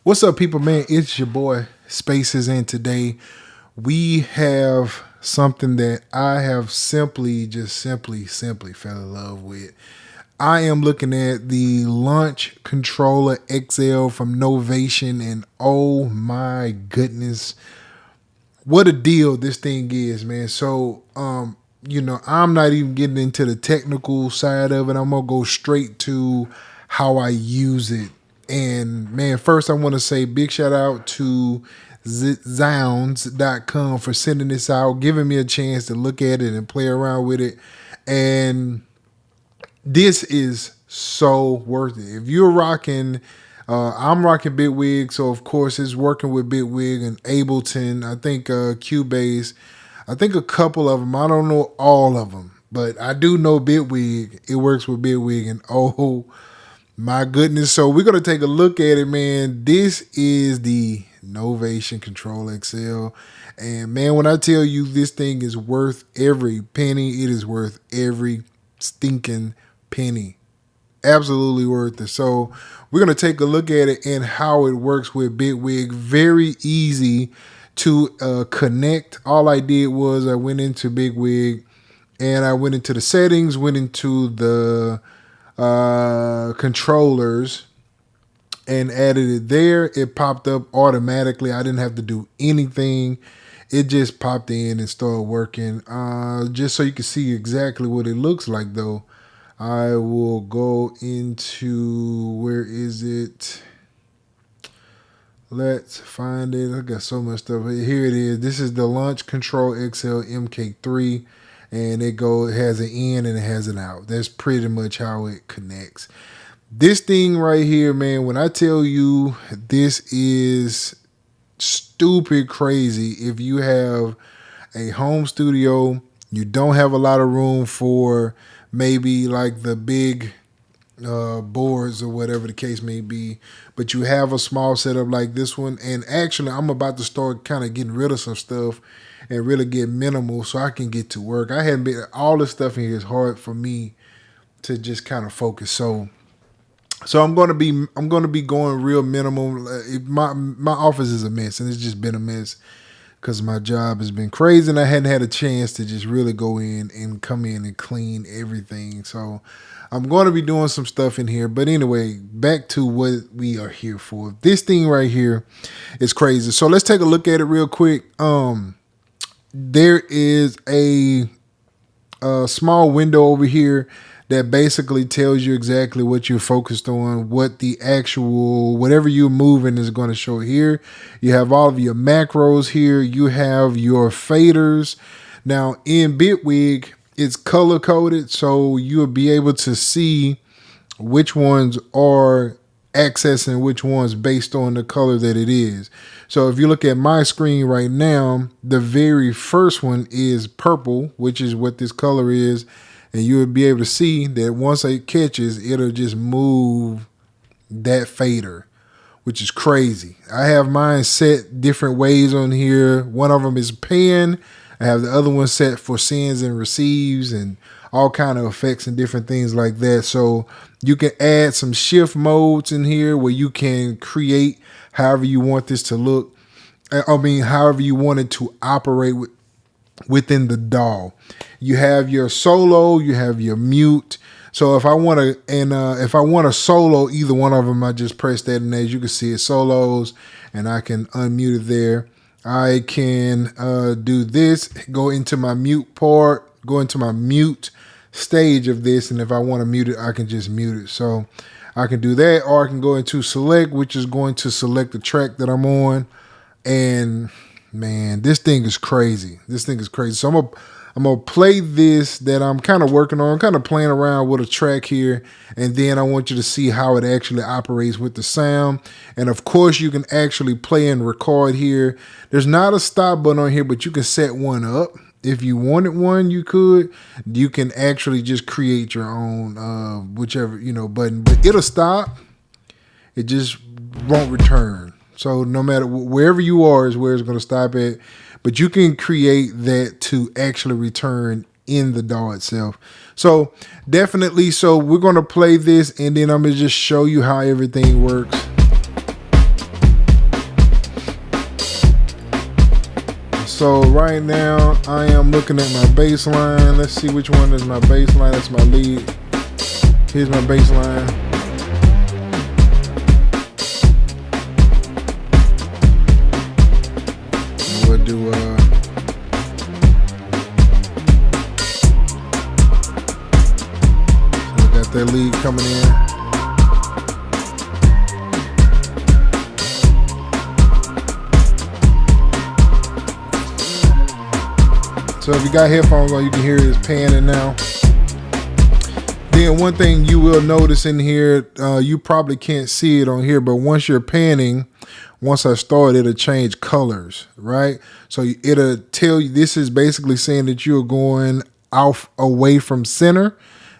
What's up, people, man? It's your boy Spasciz, and today we have something that I have simply fell in love with. I am looking at the Launch Controller XL from Novation, and oh my goodness, what a deal this thing is, man. So, I'm not even getting into the technical side of it. I'm gonna go straight to how I use it. And man, first I want to say big shout out to Zounds.com for sending this out, giving me a chance to look at it and play around with it. And this is so worth it. If you're rocking, I'm rocking Bitwig, so of course it's working with Bitwig and Ableton. I think Cubase. I think a couple of them. I don't know all of them, but I do know Bitwig. It works with Bitwig, and oh my goodness. So we're going to take a look at it, man. This is the Novation Control XL. And man, when I tell you this thing is worth every penny, it is worth every stinking penny. Absolutely worth it. So we're going to take a look at it and how it works with Bitwig. Very easy to connect. All I did was I went into Bitwig and I went into the settings, went into the controllers and added it there. It popped up automatically. I didn't have to do anything. It just popped in and started working. Just so you can see exactly what it looks like though, I will go into, where is it? Let's find it. I got so much stuff. Here it is. This is the Launch Control XL MK3. And it has an in and it has an out. That's pretty much how it connects. This thing right here, man, when I tell you this is stupid crazy. If you have a home studio, you don't have a lot of room for maybe like the big boards or whatever the case may be, but you have a small setup like this one. And actually, I'm about to start kind of getting rid of some stuff and really get minimal so I can get to work. I hadn't been, all this stuff in here is hard for me to just kind of focus. So I'm going to be going real minimal. My office is a mess, and it's just been a mess because my job has been crazy and I hadn't had a chance to just really go in and come in and clean everything. So I'm going to be doing some stuff in here. But anyway, back to what we are here for. This thing right here is crazy. So let's take a look at it real quick. There is a small window over here that basically tells you exactly what you're focused on, what the actual, whatever you're moving is going to show here. You have all of your macros here. You have your faders. Now in Bitwig, it's color coded, so you'll be able to see which ones are accessing which ones based on the color that it is. So if you look at my screen right now, the very first one is purple, which is what this color is. And you will be able to see that once it catches, it'll just move that fader, which is crazy. I have mine set different ways on here. One of them is pan. I have the other one set for sends and receives and all kind of effects and different things like that. So you can add some shift modes in here where you can create however you want this to look. I mean, however you want it to operate within the DAW. You have your solo, you have your mute. So if I want to, if I want to solo either one of them, I just press that, and as you can see, it solos, and I can unmute it there. I can do this, go into my mute part, go into my mute stage of this, and if I want to mute it, I can just mute it. So I can do that, or I can go into select, which is going to select the track that I'm on. And man, this thing is crazy. This thing is crazy. So I'm gonna play this that I'm kind of working on, kind of playing around with a track here, and then I want you to see how it actually operates with the sound. And of course, you can actually play and record here. There's not a stop button on here, but you can set one up. If you wanted one, you could. You can actually just create your own whichever button, but it'll stop. It just won't return. So no matter wherever you are is where it's going to stop at. But you can create that to actually return in the DAW itself. So definitely, so we're going to play this, and then I'm going to just show you how everything works. So right now I am looking at my bass line. Let's see which one is my bass line. That's my lead. Here's my bass line. We'll do so I got that lead coming in. So if you got headphones on, you can hear it's panning now. Then one thing you will notice in here, you probably can't see it on here, but once you're panning, once I start, it'll change colors, right? So it'll tell you, this is basically saying that you're going off away from center.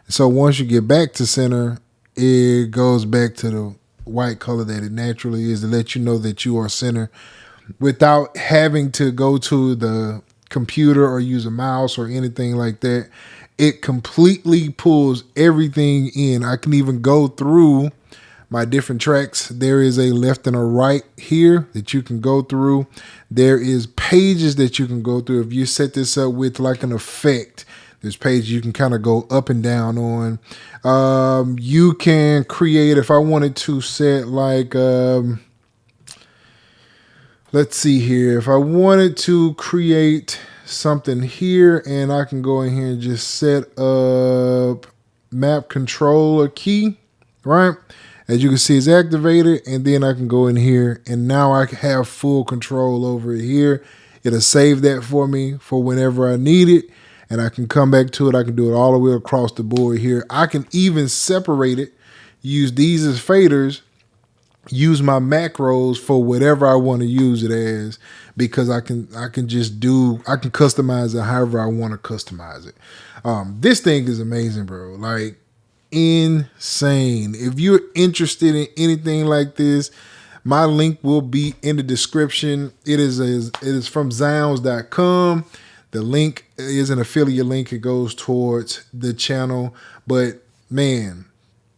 So once you get back to center, it goes back to the white color that it naturally is to let you know that you are center without having to go to the computer or use a mouse or anything like that. It completely pulls everything in. I can even go through my different tracks. There is a left and a right here that you can go through. There is pages that you can go through. If you set this up with like an effect, there's pages you can kind of go up and down on. You can create, if I wanted to set like, let's see here. If I wanted to create something here, and I can go in here and just set up map controller key, right? As you can see, it's activated, and then I can go in here, and now I have full control over it here. It'll save that for me for whenever I need it, and I can come back to it. I can do it all the way across the board here. I can even separate it, use these as faders, use my macros for whatever I want to use it as, because I can customize it however I want to customize it. This thing is amazing, bro. Like, insane. If you're interested in anything like this, my link will be in the description. It is from Zounds.com. The link is an affiliate link. It goes towards the channel. But man,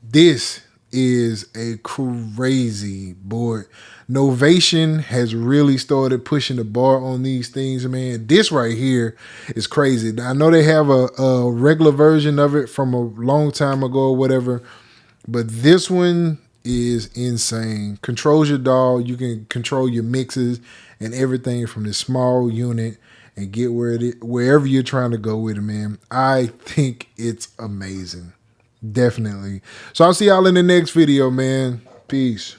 this is a crazy board. Novation has really started pushing the bar on these things, man. This right here is crazy. I know they have a regular version of it from a long time ago or whatever, but this one is insane. Controls your DAW. You can control your mixes and everything from this small unit and get wherever you're trying to go with it, man. I think it's amazing. Definitely. So I'll see y'all in the next video, man. Peace.